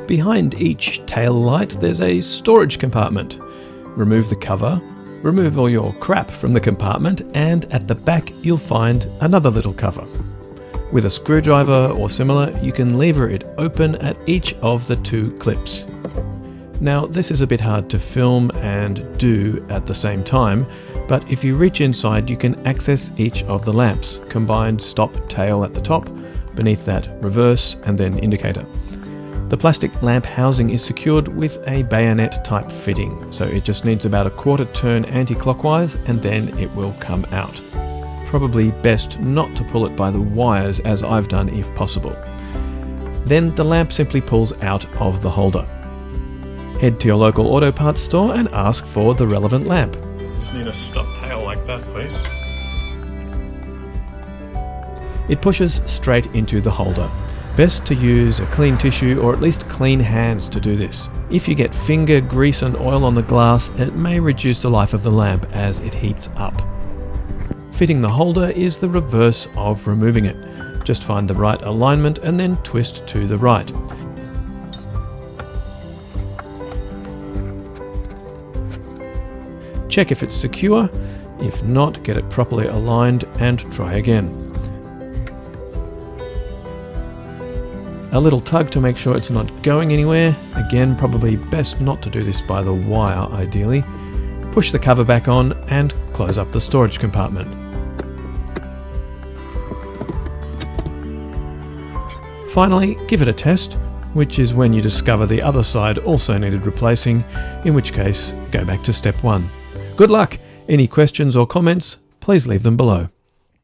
Behind each tail light there's a storage compartment. Remove the cover, remove all your crap from the compartment, and at the back you'll find another little cover. With a screwdriver or similar, you can lever it open at each of the 2 clips. Now, this is a bit hard to film and do at the same time, but if you reach inside you can access each of the lamps, combined stop tail at the top, beneath that reverse and then indicator. The plastic lamp housing is secured with a bayonet type fitting, so it just needs about a quarter turn anti-clockwise and then it will come out. Probably best not to pull it by the wires as I've done if possible. Then the lamp simply pulls out of the holder. Head to your local auto parts store and ask for the relevant lamp. Just need a stop tail like that, please. It pushes straight into the holder. Best to use a clean tissue or at least clean hands to do this. If you get finger grease and oil on the glass, it may reduce the life of the lamp as it heats up. Fitting the holder is the reverse of removing it. Just find the right alignment and then twist to the right. Check if it's secure. If not, get it properly aligned and try again. A little tug to make sure it's not going anywhere. Again, probably best not to do this by the wire ideally. Push the cover back on and close up the storage compartment. Finally, give it a test, which is when you discover the other side also needed replacing, in which case, go back to step 1. Good luck! Any questions or comments, please leave them below.